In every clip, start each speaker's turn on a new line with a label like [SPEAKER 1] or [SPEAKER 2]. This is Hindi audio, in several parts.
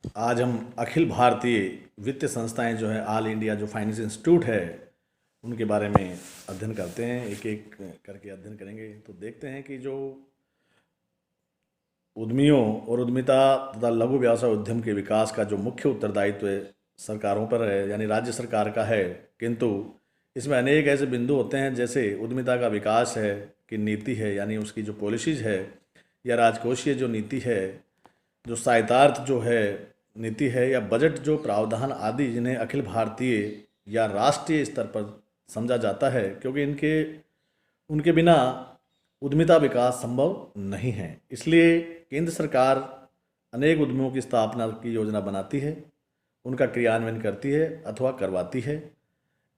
[SPEAKER 1] आज हम अखिल भारतीय वित्तीय संस्थाएं जो है ऑल इंडिया जो फाइनेंस इंस्टीट्यूट है उनके बारे में अध्ययन करते हैं। एक एक करके अध्ययन करेंगे तो देखते हैं कि जो उद्यमियों और उद्यमिता तथा लघु व्यवसाय उद्यम के विकास का जो मुख्य उत्तरदायित्व सरकारों पर है यानी राज्य सरकार का है, किंतु इसमें अनेक ऐसे बिंदु होते हैं जैसे उद्यमिता का विकास है कि नीति है यानी उसकी जो पॉलिसीज है, या राजकोषीय जो नीति है, जो सहायतार्थ जो है नीति है, या बजट जो प्रावधान आदि जिन्हें अखिल भारतीय या राष्ट्रीय स्तर पर समझा जाता है, क्योंकि इनके उनके बिना उद्यमिता विकास संभव नहीं है। इसलिए केंद्र सरकार अनेक उद्यमों की स्थापना की योजना बनाती है, उनका क्रियान्वयन करती है अथवा करवाती है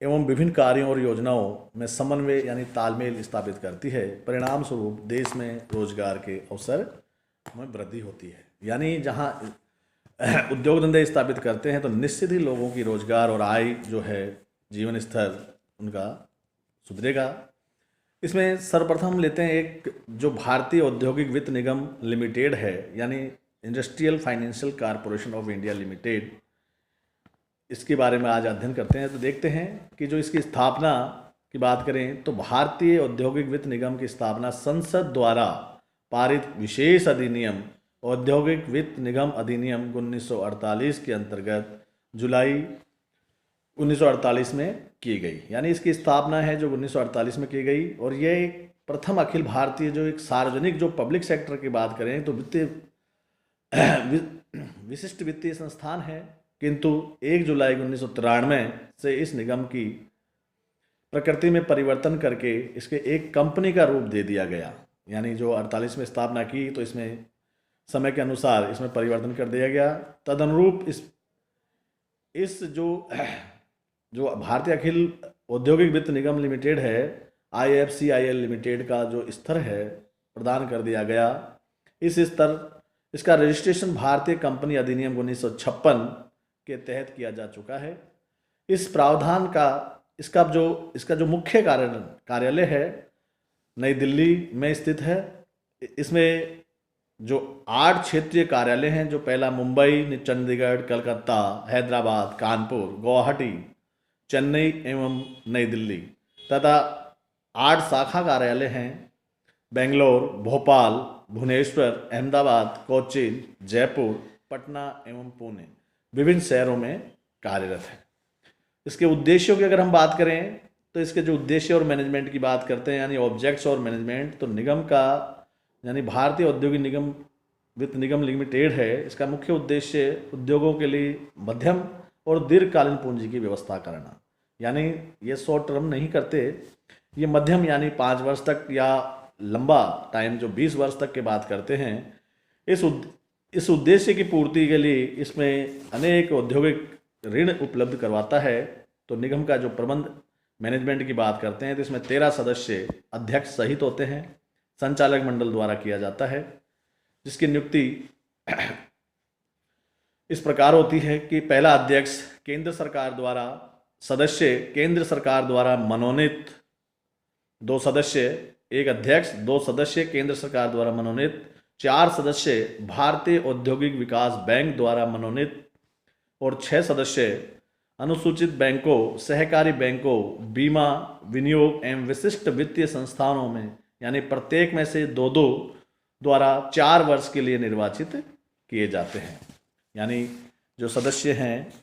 [SPEAKER 1] एवं विभिन्न कार्यों और योजनाओं में समन्वय यानी तालमेल स्थापित करती है। परिणाम स्वरूप देश में रोजगार के अवसर में वृद्धि होती है। यानी जहाँ उद्योग धंधे स्थापित करते हैं तो निश्चित ही लोगों की रोजगार और आय जो है, जीवन स्तर उनका सुधरेगा। इसमें सर्वप्रथम लेते हैं एक जो भारतीय औद्योगिक वित्त निगम लिमिटेड है यानी industrial financial corporation of India limited, इसके बारे में आज अध्ययन करते हैं। तो देखते हैं कि जो इसकी स्थापना की बात करें तो भारतीय औद्योगिक वित्त निगम की स्थापना संसद द्वारा पारित विशेष अधिनियम औद्योगिक वित्त निगम अधिनियम 1948 के अंतर्गत जुलाई 1948 में की गई। यानी इसकी स्थापना है जो 1948 में की गई, और यह एक प्रथम अखिल भारतीय जो एक सार्वजनिक जो पब्लिक सेक्टर की बात करें तो वित्तीय विशिष्ट वित्तीय संस्थान है। किंतु 1 जुलाई 1993 से इस निगम की प्रकृति में परिवर्तन करके इसके एक कंपनी का रूप दे दिया गया। यानी जो 48 में स्थापना की तो इसमें समय के अनुसार इसमें परिवर्तन कर दिया गया। तदनुरूप इस जो भारतीय अखिल औद्योगिक वित्त निगम लिमिटेड है, IFCIL लिमिटेड का जो स्तर है प्रदान कर दिया गया। इस स्तर इसका रजिस्ट्रेशन भारतीय कंपनी अधिनियम 1956 के तहत किया जा चुका है। इस प्रावधान का इसका जो मुख्य कार्यालय है नई दिल्ली में स्थित है। इसमें जो 8 क्षेत्रीय कार्यालय हैं, जो पहला मुंबई, चंडीगढ़, कलकत्ता, हैदराबाद, कानपुर, गुवाहाटी, चेन्नई एवं नई दिल्ली, तथा 8 शाखा कार्यालय हैं बेंगलोर, भोपाल, भुवनेश्वर, अहमदाबाद, कोचीन, जयपुर, पटना एवं पुणे विभिन्न शहरों में कार्यरत है। इसके उद्देश्यों की अगर हम बात करें तो इसके जो उद्देश्य और मैनेजमेंट की बात करते हैं यानी ऑब्जेक्ट्स और मैनेजमेंट, तो निगम का यानी भारतीय औद्योगिक निगम वित्त निगम लिमिटेड है, इसका मुख्य उद्देश्य उद्योगों के लिए मध्यम और दीर्घकालीन पूंजी की व्यवस्था करना। यानी ये शॉर्ट टर्म नहीं करते, ये मध्यम यानी 5 वर्ष तक या लंबा टाइम जो 20 वर्ष तक की बात करते हैं। इस उद्देश्य की पूर्ति के लिए इसमें अनेक औद्योगिक ऋण उपलब्ध करवाता है। तो निगम का जो प्रबंध मैनेजमेंट की बात करते हैं तो इसमें 13 सदस्य अध्यक्ष सहित होते हैं, संचालक मंडल द्वारा किया जाता है, जिसकी नियुक्ति इस प्रकार होती है कि पहला अध्यक्ष केंद्र सरकार द्वारा, सदस्य केंद्र सरकार द्वारा मनोनीत 2 सदस्य, एक अध्यक्ष, 2 सदस्य केंद्र सरकार द्वारा मनोनीत, 4 सदस्य भारतीय औद्योगिक विकास बैंक द्वारा मनोनीत और 6 सदस्य अनुसूचित बैंकों, सहकारी बैंकों, बीमा, विनियोग एवं विशिष्ट वित्तीय संस्थानों में यानी प्रत्येक में से 2-2 द्वारा 4 वर्ष के लिए निर्वाचित किए जाते हैं। यानी जो सदस्य हैं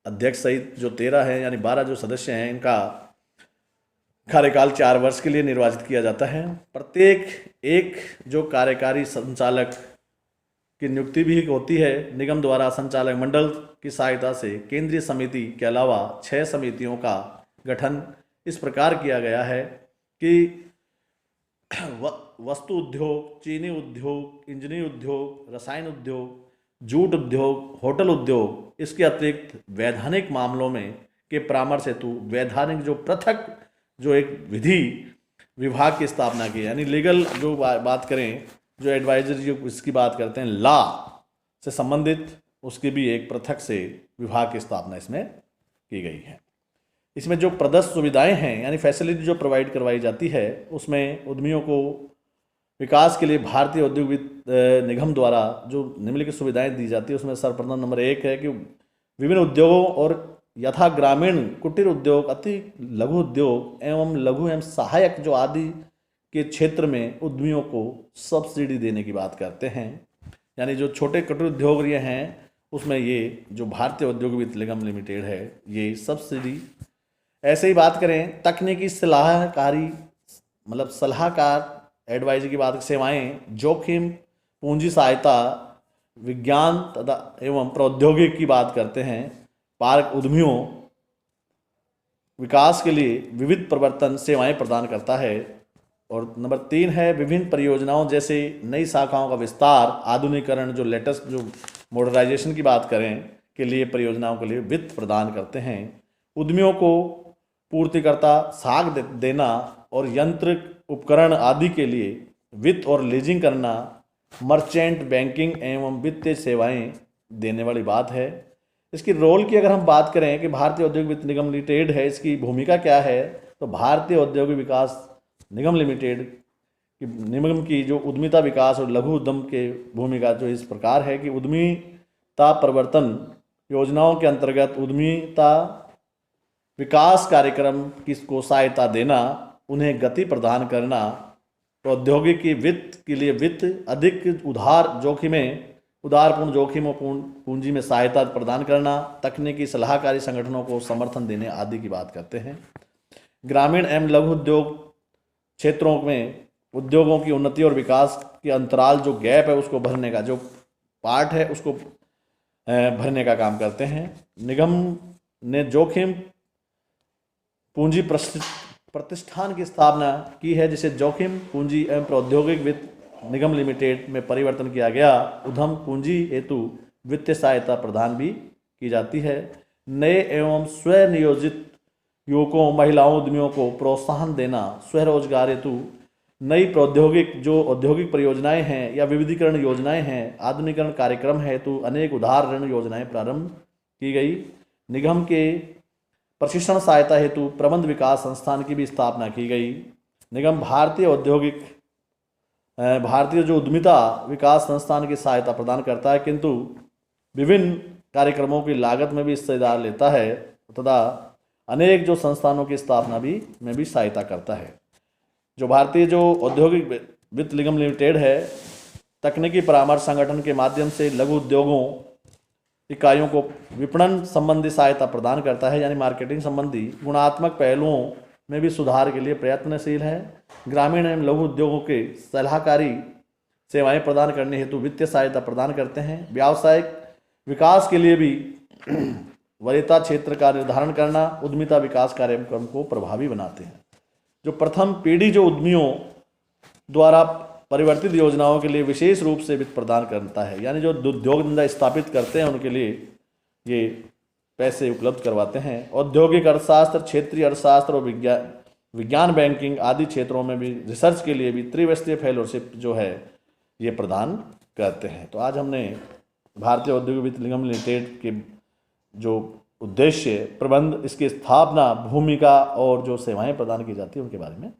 [SPEAKER 1] अध्यक्ष सहित जो 13 हैं यानी 12 जो सदस्य हैं, इनका कार्यकाल 4 वर्ष के लिए निर्वाचित किया जाता है। प्रत्येक एक जो कार्यकारी संचालक की नियुक्ति भी होती है निगम द्वारा संचालक मंडल की सहायता से। केंद्रीय समिति के अलावा 6 समितियों का गठन इस प्रकार किया गया है कि वस्तु उद्योग, चीनी उद्योग, इंजीनियरिंग उद्योग, रसायन उद्योग, जूट उद्योग, होटल उद्योग, इसके अतिरिक्त वैधानिक मामलों में के परामर्श हेतु वैधानिक जो पृथक जो एक विधि विभाग की स्थापना की। यानी लीगल जो बात करें, जो एडवाइजरी जो इसकी बात करते हैं लॉ से संबंधित, उसकी भी एक पृथक से विभाग की स्थापना इसमें की गई है। इसमें जो प्रदत्त सुविधाएं हैं यानी फैसिलिटी जो प्रोवाइड करवाई जाती है, उसमें उद्यमियों को विकास के लिए भारतीय औद्योगिक वित्त निगम द्वारा जो निम्नलिखित सुविधाएं दी जाती है उसमें सर्वप्रथम नंबर 1 है कि विभिन्न उद्योगों और यथा ग्रामीण कुटीर उद्योग, अति लघु उद्योग एवं लघु एवं सहायक जो आदि के क्षेत्र में उद्यमियों को सब्सिडी देने की बात करते हैं। यानी जो छोटे कुटीर उद्योग ये हैं उसमें ये जो भारतीय औद्योगिक वित्त निगम लिमिटेड है ये सब्सिडी। ऐसे ही बात करें तकनीकी सलाहकारी मतलब सलाहकार एडवाइजरी की बात, सेवाएं, जोखिम पूंजी सहायता, विज्ञान तथा एवं प्रौद्योगिकी की बात करते हैं। पार्क उद्यमियों विकास के लिए विविध प्रवर्तन सेवाएं प्रदान करता है। और नंबर 3 है विभिन्न परियोजनाओं जैसे नई शाखाओं का विस्तार, आधुनिकीकरण, जो लेटेस्ट जो मॉडर्नाइजेशन की बात करें के लिए परियोजनाओं के लिए वित्त प्रदान करते हैं। उद्यमियों को पूर्तिकर्ता साख देना और यंत्र उपकरण आदि के लिए वित्त और लीजिंग करना, मर्चेंट बैंकिंग एवं वित्तीय सेवाएं देने वाली बात है। इसकी रोल की अगर हम बात करें कि भारतीय औद्योगिक वित्त निगम लिमिटेड है, इसकी भूमिका क्या है, तो भारतीय औद्योगिक विकास निगम लिमिटेड की निगम की जो उद्यमिता विकास और लघु उद्यम के भूमिका जो इस प्रकार है कि उद्यमिता प्रवर्तन योजनाओं के अंतर्गत उद्यमिता विकास कार्यक्रम किसको सहायता देना, उन्हें गति प्रदान करना, प्रौद्योगिकी वित्त के लिए वित्त, अधिक उदारपूर्ण जोखिमों पूर्ण पूंजी में सहायता प्रदान करना, तकनीकी सलाहकारी संगठनों को समर्थन देने आदि की बात करते हैं। ग्रामीण एवं लघु उद्योग क्षेत्रों में उद्योगों की उन्नति और विकास के अंतराल जो गैप है उसको भरने का जो पार्ट है उसको भरने का काम करते हैं। निगम ने जोखिम पूंजी प्रतिष्ठान की स्थापना की है जिसे जोखिम पूंजी एवं प्रौद्योगिक वित्त निगम लिमिटेड में परिवर्तन किया गया। उद्यम पूंजी हेतु वित्तीय सहायता प्रदान भी की जाती है। नए एवं स्वनियोजित युवकों महिलाओं उद्यमियों को प्रोत्साहन देना, स्वरोजगार हेतु नई प्रौद्योगिक जो औद्योगिक परियोजनाएं हैं या विविधीकरण योजनाएं हैं, आधुनिकीकरण कार्यक्रम हेतु अनेक उदार ऋण योजनाएं प्रारंभ की गई। निगम के प्रशिक्षण सहायता हेतु प्रबंध विकास संस्थान की भी स्थापना की गई। निगम भारतीय जो उद्यमिता विकास संस्थान की सहायता प्रदान करता है, किंतु विभिन्न कार्यक्रमों की लागत में भी हिस्सेदार लेता है तथा अनेक जो संस्थानों की स्थापना में भी सहायता करता है। जो भारतीय जो औद्योगिक वित्त निगम लिमिटेड है तकनीकी परामर्श संगठन के माध्यम से लघु उद्योगों इकाइयों को विपणन संबंधी सहायता प्रदान करता है, यानी मार्केटिंग संबंधी गुणात्मक पहलुओं में भी सुधार के लिए प्रयत्नशील है। ग्रामीण एवं लघु उद्योगों के सलाहकारी सेवाएं प्रदान करने हेतु वित्तीय सहायता प्रदान करते हैं। व्यावसायिक विकास के लिए भी वरीयता क्षेत्र का निर्धारण करना, उद्यमिता विकास कार्यक्रम को प्रभावी बनाते हैं। जो प्रथम पीढ़ी जो उद्यमियों द्वारा परिवर्तित योजनाओं के लिए विशेष रूप से वित्त प्रदान करता है, यानी जो उद्योग धंधा स्थापित करते हैं उनके लिए ये पैसे उपलब्ध करवाते हैं। औद्योगिक अर्थशास्त्र, क्षेत्रीय अर्थशास्त्र और विज्ञान बैंकिंग आदि क्षेत्रों में भी रिसर्च के लिए भी त्रिवर्षीय फेलोशिप जो है ये प्रदान करते हैं। तो आज हमने भारतीय औद्योगिक वित्त निगम लिमिटेड के जो उद्देश्य, प्रबंध, इसकी स्थापना, भूमिका और जो सेवाएं प्रदान की जाती है उनके बारे में